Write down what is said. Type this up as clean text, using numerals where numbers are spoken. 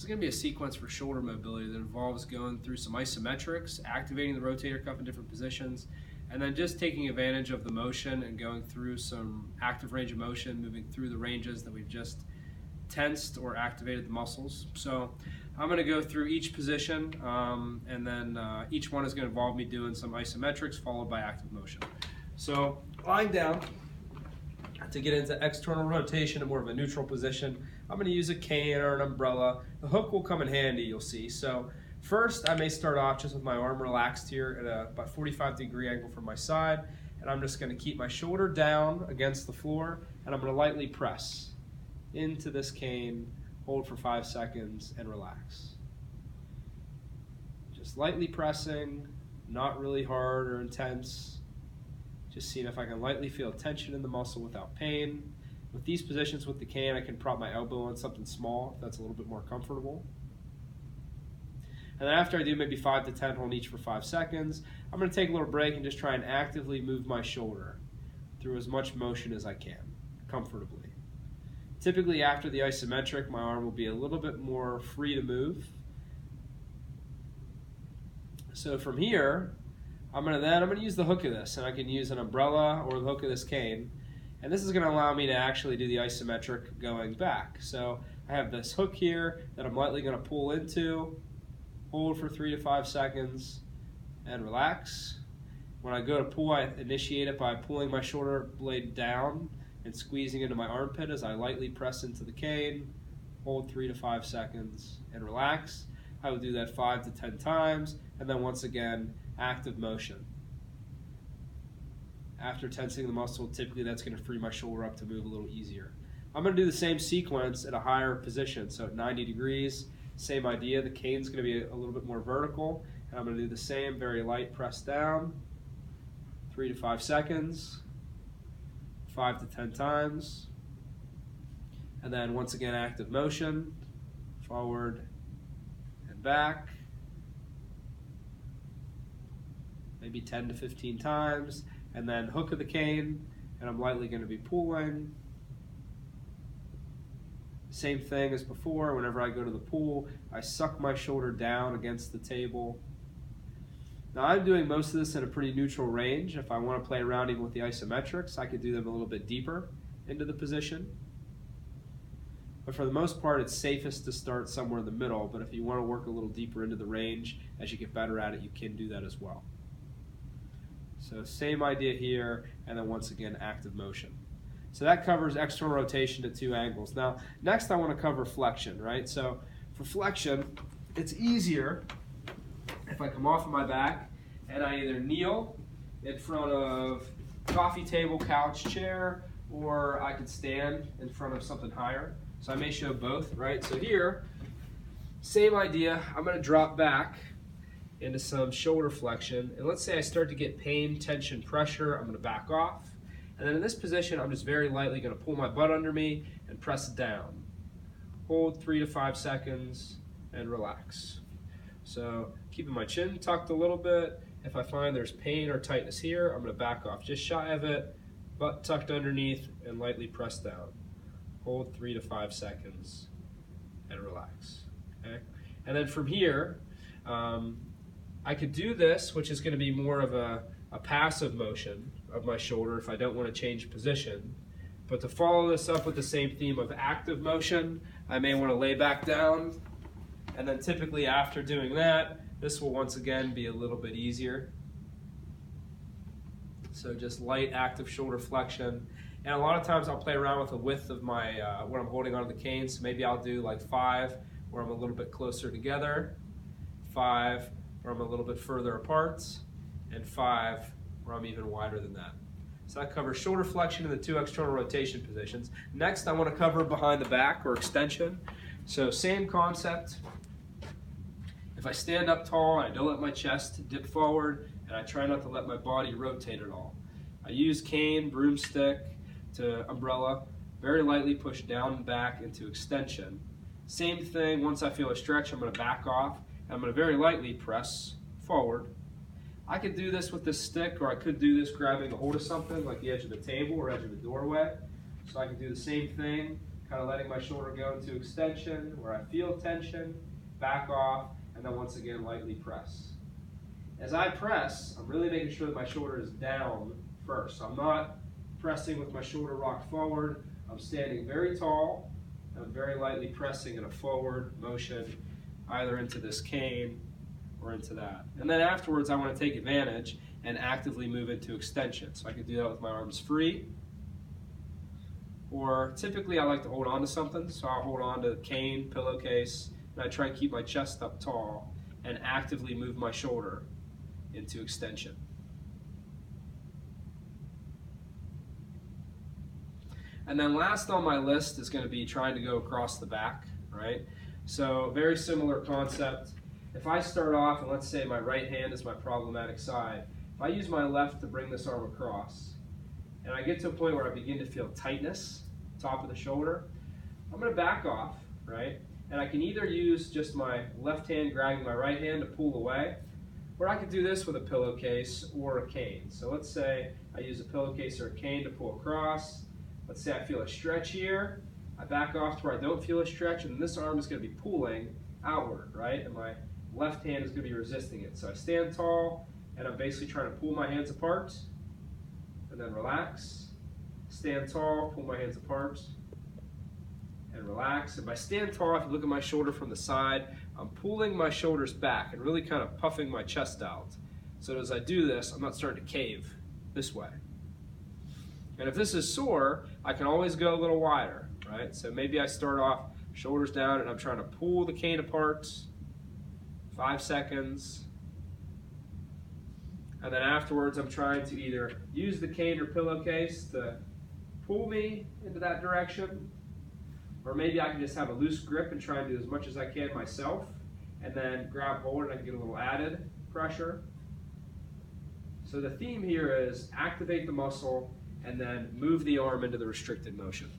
This is going to be a sequence for shoulder mobility that involves going through some isometrics, activating the rotator cuff in different positions, and then just taking advantage of the motion and going through some active range of motion, moving through the ranges that we've just tensed or activated the muscles. So I'm going to go through each position, and then each one is going to involve me doing some isometrics followed by active motion. So lying down, to get into external rotation in more of a neutral position, I'm going to use a cane or an umbrella. The hook will come in handy, you'll see. So first, I may start off just with my arm relaxed here at about 45-degree angle from my side, and I'm just going to keep my shoulder down against the floor, and I'm going to lightly press into this cane, hold for 5 seconds, and relax. Just lightly pressing, not really hard or intense. Just seeing if I can lightly feel tension in the muscle without pain. With these positions with the cane, I can prop my elbow on something small if that's a little bit more comfortable. And then after I do maybe 5 to 10 hold each for 5 seconds, I'm going to take a little break and just try and actively move my shoulder through as much motion as I can, comfortably. Typically after the isometric, my arm will be a little bit more free to move. So from here, I'm going to use the hook of this, and I can use an umbrella or the hook of this cane. And this is going to allow me to actually do the isometric going back. So I have this hook here that I'm lightly going to pull into, hold for 3 to 5 seconds, and relax. When I go to pull, I initiate it by pulling my shoulder blade down and squeezing into my armpit as I lightly press into the cane, hold 3 to 5 seconds, and relax. I will do that 5 to 10 times, and then once again, active motion. After tensing the muscle, typically that's going to free my shoulder up to move a little easier. I'm going to do the same sequence at a higher position, so at 90 degrees, same idea. The cane's going to be a little bit more vertical, and I'm going to do the same, very light press down, 3 to 5 seconds, 5 to 10 times, and then once again active motion, forward and back, maybe 10 to 15 times, and then hook of the cane, and I'm lightly going to be pulling. Same thing as before, whenever I go to the pool, I suck my shoulder down against the table. Now I'm doing most of this in a pretty neutral range. If I want to play around even with the isometrics, I could do them a little bit deeper into the position. But for the most part, it's safest to start somewhere in the middle, but if you want to work a little deeper into the range, as you get better at it, you can do that as well. So same idea here, and then once again, active motion. So that covers external rotation at 2 angles. Now, next I want to cover flexion, right? So for flexion, it's easier if I come off of my back and I either kneel in front of coffee table, couch, chair, or I could stand in front of something higher. So I may show both, right? So here, same idea. I'm going to drop back into some shoulder flexion, and let's say I start to get pain, tension, pressure, I'm going to back off, and then in this position I'm just very lightly going to pull my butt under me and press it down. Hold 3 to 5 seconds and relax. So keeping my chin tucked a little bit. If I find there's pain or tightness here, I'm going to back off just shy of it, butt tucked underneath, and lightly press down. Hold 3 to 5 seconds and relax. Okay? And then from here, I could do this, which is going to be more of a passive motion of my shoulder if I don't want to change position. But to follow this up with the same theme of active motion, I may want to lay back down. And then typically after doing that, this will once again be a little bit easier. So just light active shoulder flexion. And a lot of times I'll play around with the width of my, what I'm holding onto the cane. So maybe I'll do like 5 where I'm a little bit closer together, 5 where I'm a little bit further apart, and 5 where I'm even wider than that. So that covers shoulder flexion in the 2 external rotation positions. Next, I want to cover behind the back or extension. So same concept. If I stand up tall, I don't let my chest dip forward, and I try not to let my body rotate at all. I use cane, broomstick to umbrella, very lightly push down and back into extension. Same thing, once I feel a stretch, I'm going to back off. I'm going to very lightly press forward. I could do this with this stick, or I could do this grabbing a hold of something like the edge of the table or edge of the doorway. So I can do the same thing, kind of letting my shoulder go into extension where I feel tension, back off, and then once again lightly press. As I press, I'm really making sure that my shoulder is down first. So I'm not pressing with my shoulder rocked forward. I'm standing very tall, and I'm very lightly pressing in a forward motion, either into this cane or into that. And then afterwards, I want to take advantage and actively move into extension. So I can do that with my arms free. Or typically I like to hold on to something, so I'll hold on to the cane, pillowcase, and I try and keep my chest up tall and actively move my shoulder into extension. And then last on my list is going to be trying to go across the back, right? So very similar concept. If I start off, and let's say my right hand is my problematic side, if I use my left to bring this arm across, and I get to a point where I begin to feel tightness, top of the shoulder, I'm going to back off, right? And I can either use just my left hand grabbing my right hand to pull away, or I could do this with a pillowcase or a cane. So let's say I use a pillowcase or a cane to pull across. Let's say I feel a stretch here. I back off to where I don't feel a stretch, and this arm is going to be pulling outward, right? And my left hand is going to be resisting it. So I stand tall, and I'm basically trying to pull my hands apart, and then relax. Stand tall, pull my hands apart, and relax. And by stand tall, if you look at my shoulder from the side, I'm pulling my shoulders back and really kind of puffing my chest out. So as I do this, I'm not starting to cave this way. And if this is sore, I can always go a little wider, right? So maybe I start off shoulders down and I'm trying to pull the cane apart, 5 seconds. And then afterwards, I'm trying to either use the cane or pillowcase to pull me into that direction, or maybe I can just have a loose grip and try and do as much as I can myself, and then grab hold and I can get a little added pressure. So the theme here is activate the muscle and then move the arm into the restricted motion.